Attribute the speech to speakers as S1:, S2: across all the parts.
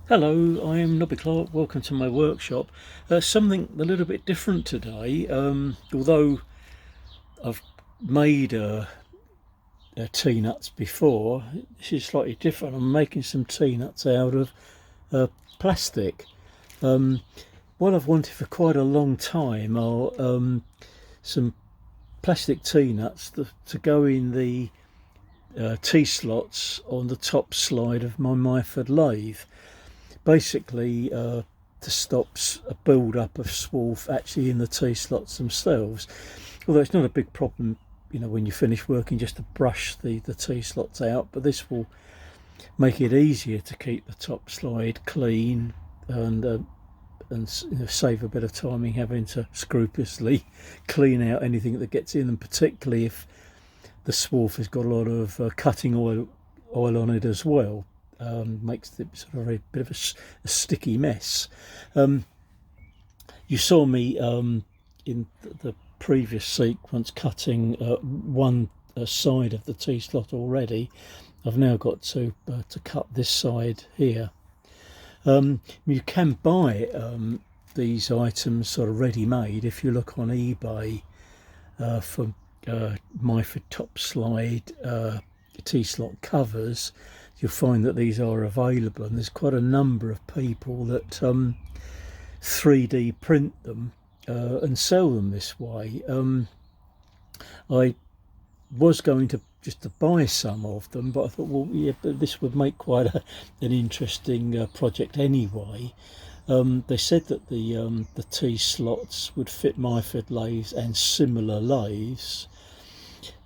S1: Hello, I'm Nobby Clark. Welcome to my workshop. Something a little bit different today. Although I've made tea nuts before, this is slightly different. I'm making some tea nuts out of plastic. Um, what I've wanted for quite a long time are some plastic tea nuts to go in the tea slots on the top slide of my Myford lathe. Basically to stop a build-up of swarf actually in the tea slots themselves. Although it's not a big problem, when you finish working, just to brush the tea slots out. But this will make it easier to keep the top slide clean and save a bit of time in having to scrupulously clean out anything that gets in them, particularly if the swarf has got a lot of cutting oil on it as well. Makes it sort of a bit of a sticky mess. You saw me in the previous sequence cutting one side of the tea slot already. I've now got to cut this side here. You can buy these items sort of ready-made if you look on eBay for Myford top slide tea slot covers. You'll find that these are available, and there's quite a number of people that 3D print them and sell them this way. I was going to just to buy some of them, but I thought, well, yeah, but this would make quite an interesting project anyway. They said that the tea slots would fit Myford lathes and similar lathes,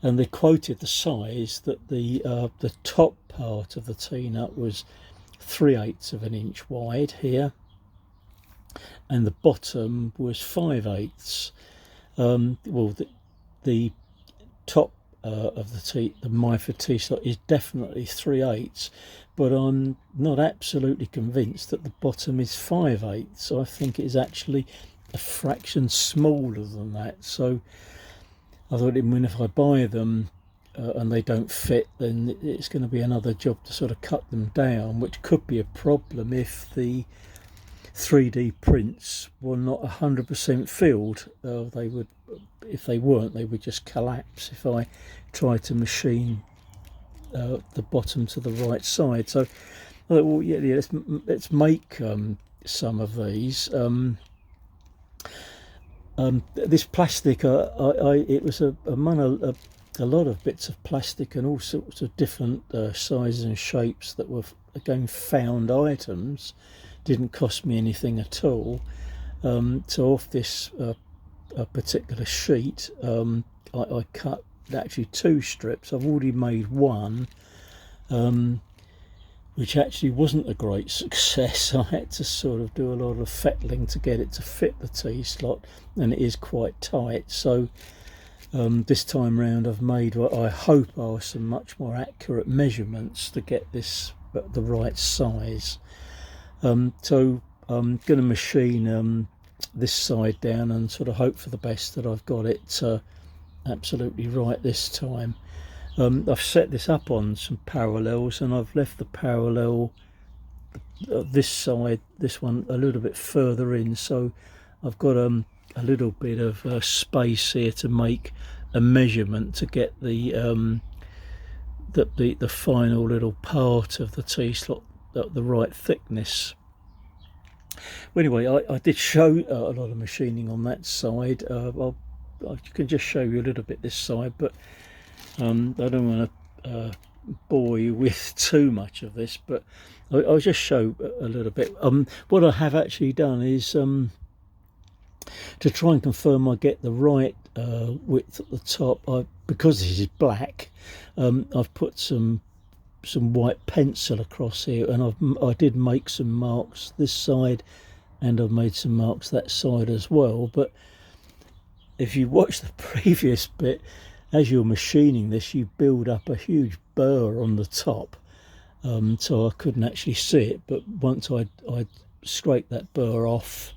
S1: and they quoted the size that the top part of the tea nut was 3/8 of an inch wide here, and the bottom was 5/8. Well, the top of the Myford tea slot is definitely 3/8, but I'm not absolutely convinced that the bottom is 5/8. I think it is actually a fraction smaller than that. So I thought, if I buy them and they don't fit, then it's going to be another job to sort of cut them down, which could be a problem if the 3D prints were not 100% filled. They would, if they weren't, they would just collapse if I tried to machine the bottom to the right side. So I thought, well, yeah, let's make some of these. This plastic, it was a lot of bits of plastic and all sorts of different sizes and shapes that were, again, found items. Didn't cost me anything at all. So off this particular sheet, I cut actually 2 strips. I've already made one, which actually wasn't a great success. I had to sort of do a lot of fettling to get it to fit the tea slot, and it is quite tight. So this time round I've made what I hope are some much more accurate measurements to get this the right size. So I'm going to machine this side down and sort of hope for the best that I've got it absolutely right this time. I've set this up on some parallels, and I've left the parallel this side, this one, a little bit further in, so I've got a little bit of space here to make a measurement to get the final little part of the tea slot at the right thickness. Well, anyway, I did show a lot of machining on that side. I can just show you a little bit this side, but I don't want to bore you with too much of this, but I'll just show a little bit. What I have actually done is to try and confirm I get the right width at the top. Because this is black, I've put some white pencil across here, and I did make some marks this side, and I've made some marks that side as well. But if you watch the previous bit, as you're machining this, you build up a huge burr on the top, so I couldn't actually see it. But once I'd scraped that burr off,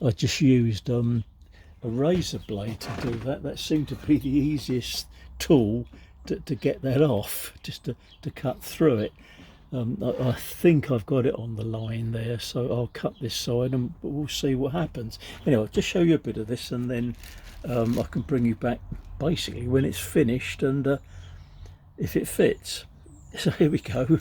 S1: I just used a razor blade to do that. That seemed to be the easiest tool to get that off, just to cut through it. I think I've got it on the line there, so I'll cut this side and we'll see what happens. Anyway, I'll just show you a bit of this, and then I can bring you back basically when it's finished and if it fits. So here we go.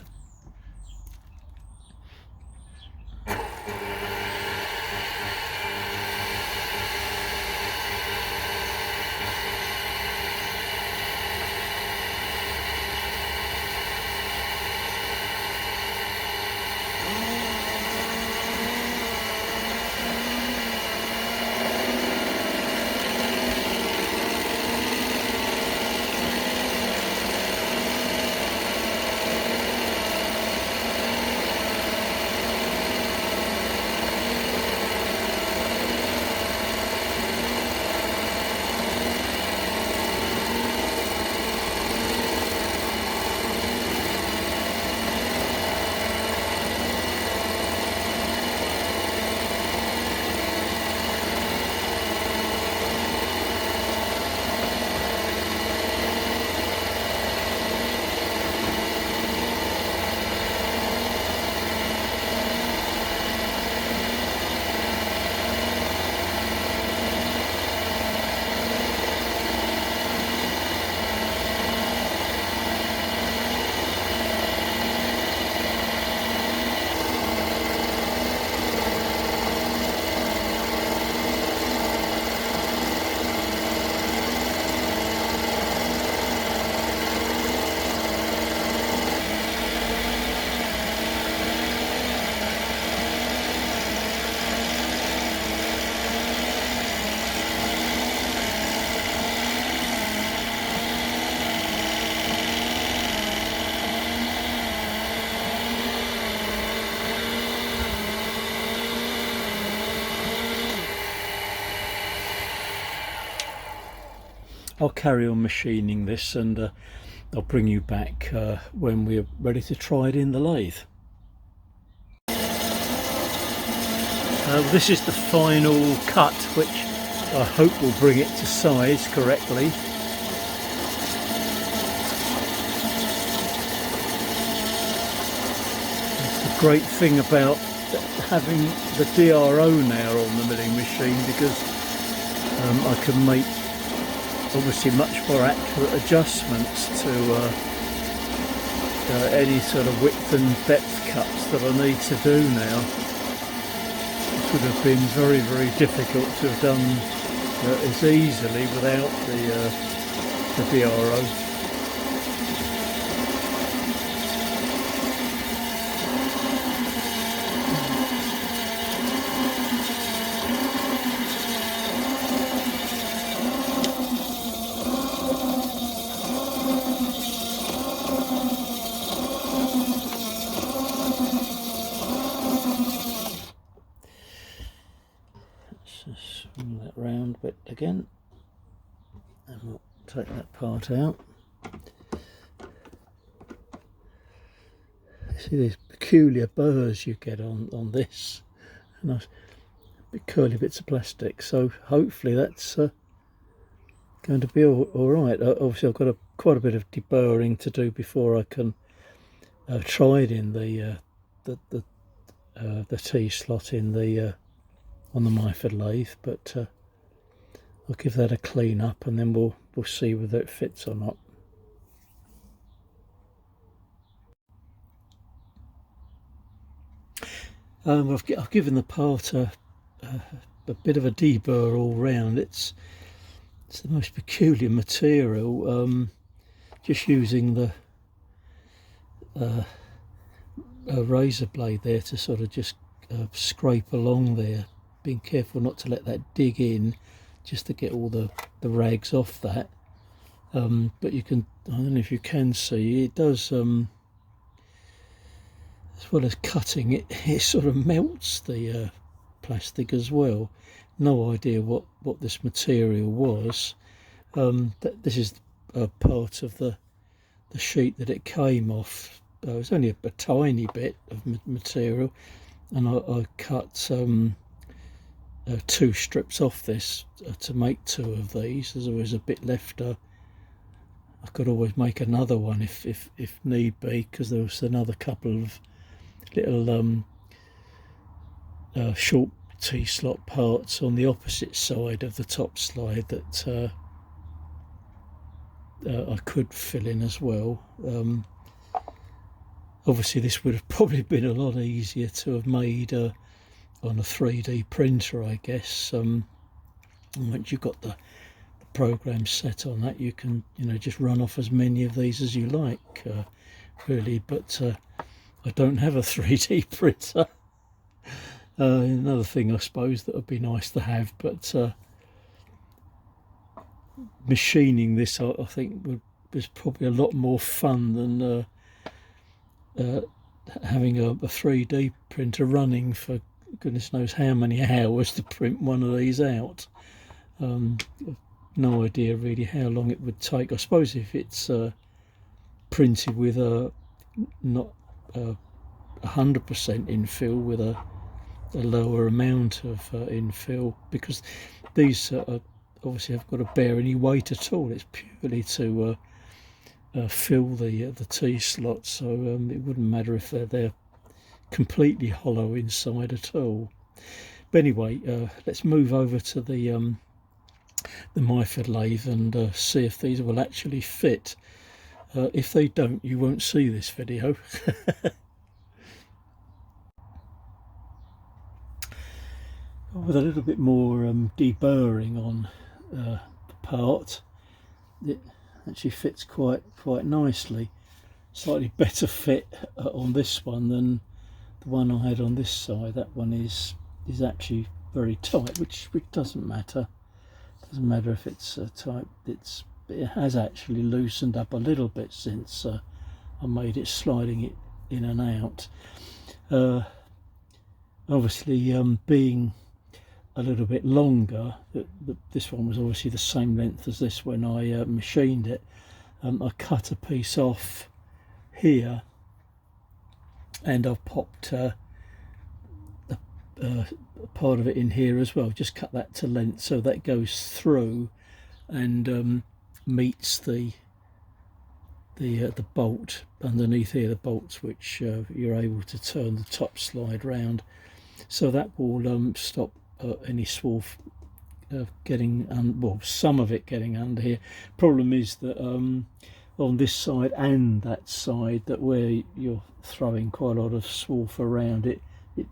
S1: I'll carry on machining this, and I'll bring you back when we're ready to try it in the lathe. This is the final cut, which I hope will bring it to size correctly. It's the great thing about having the DRO now on the milling machine, because I can make obviously much more accurate adjustments to any sort of width and depth cuts that I need to do now. It would have been very, very difficult to have done as easily without the DRO. Just swing that round a bit again, and we'll take that part out. See these peculiar burrs you get on this, nice big curly bits of plastic. So hopefully that's going to be all right. Obviously I've got quite a bit of deburring to do before I can try it in the T-slot in the on the Myford lathe, but I'll give that a clean up, and then we'll see whether it fits or not. I've given the part a bit of a deburr all round. It's the most peculiar material. Just using the razor blade there to sort of just scrape along there, being careful not to let that dig in, just to get all the rags off that. But you can, I don't know if you can see, it does, as well as cutting it, it sort of melts the plastic as well. No idea what this material was. This is part of the sheet that it came off. It was only a tiny bit of material, and I cut 2 strips off this to make 2 of these. There's always a bit left I could always make another one if need be, because there was another couple of little short T-slot parts on the opposite side of the top slide that I could fill in as well. Obviously this would have probably been a lot easier to have made on a 3D printer, I guess. Once you've got the program set on that, you can just run off as many of these as you like, really. But I don't have a 3D printer. Another thing I suppose that would be nice to have, but machining this I think was probably a lot more fun than having a 3D printer running for goodness knows how many hours to print one of these out. No idea really how long it would take. I suppose if it's printed with not 100% infill, with a lower amount of infill, because these obviously haven't got to bear any weight at all. It's purely to fill the T-slots, so it wouldn't matter if they're completely hollow inside at all. But anyway, let's move over to the Myford lathe and see if these will actually fit. If they don't, you won't see this video. With a little bit more deburring on the part, it actually fits quite nicely. Slightly better fit on this one than the one I had on this side. That one is actually very tight, which doesn't matter. Doesn't matter if it's tight. It has actually loosened up a little bit since I made it, sliding it in and out. Obviously, being a little bit longer, this one was obviously the same length as this when I machined it. I cut a piece off here, and I've popped part of it in here as well. Just cut that to length so that goes through and meets the bolt underneath here, the bolts which you're able to turn the top slide round, so that will stop any swarf getting well, some of it getting under here. Problem is that on this side and that side, that where you're throwing quite a lot of swarf around, it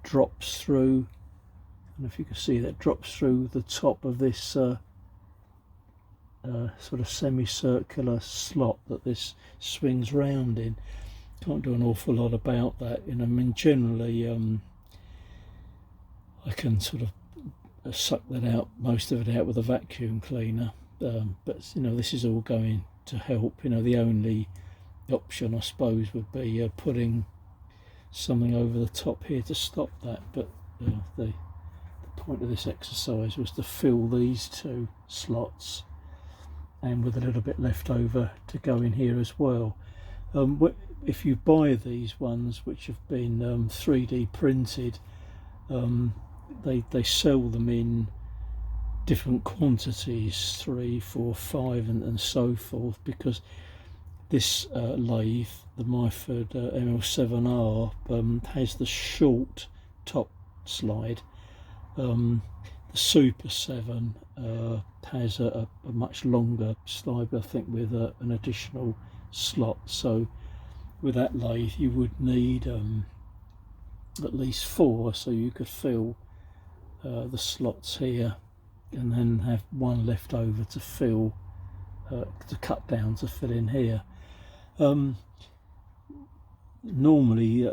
S1: drops through. I don't know if you can see that, drops through the top of this sort of semicircular slot that this swings round in. Can't do an awful lot about that. I mean, generally I can sort of suck that out, most of it out, with a vacuum cleaner, but this is all going to help. The only option I suppose would be putting something over the top here to stop that, but the point of this exercise was to fill these two slots, and with a little bit left over to go in here as well. If you buy these ones which have been 3D printed, they sell them in different quantities, 3, 4, 5 and so forth, because this lathe, the Myford ML7R, has the short top slide. The Super 7 has a much longer slide, I think, with an additional slot. So with that lathe you would need at least 4, so you could fill the slots here and then have one left over to fill, to cut down to fill in here. Normally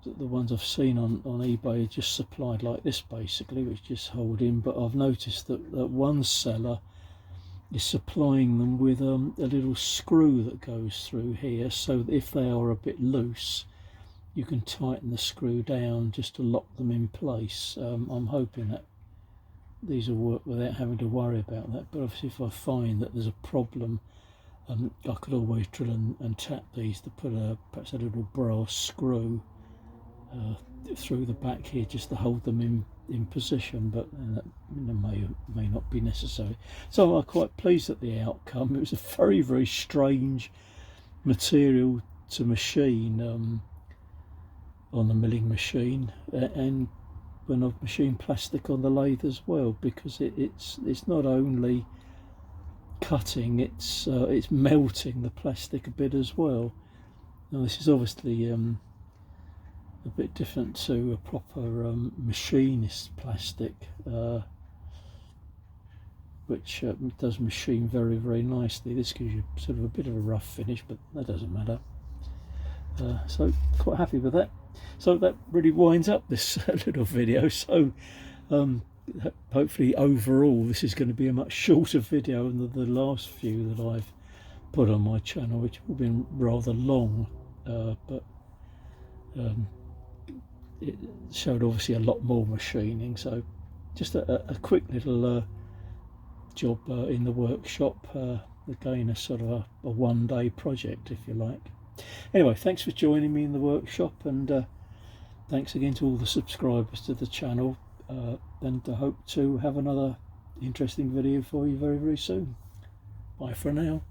S1: the ones I've seen on eBay are just supplied like this basically, which just hold in, but I've noticed that one seller is supplying them with a little screw that goes through here, so that if they are a bit loose you can tighten the screw down just to lock them in place. I'm hoping that these will work without having to worry about that, but obviously if I find that there's a problem, I could always drill and tap these to put perhaps a little brass screw through the back here just to hold them in position, but that may not be necessary. So I'm quite pleased at the outcome. It was a very, very strange material to machine on the milling machine, and when I've machined plastic on the lathe as well, because it's not only cutting, it's melting the plastic a bit as well. Now this is obviously a bit different to a proper machinist plastic, which does machine very, very nicely. This gives you sort of a bit of a rough finish, but that doesn't matter. So quite happy with that. So that really winds up this little video. So hopefully overall this is going to be a much shorter video than the last few that I've put on my channel, which have been rather long, but it showed obviously a lot more machining. So just a quick little job in the workshop, again a sort of a one-day project, if you like. Anyway, thanks for joining me in the workshop, and thanks again to all the subscribers to the channel, and I hope to have another interesting video for you very, very soon. Bye for now.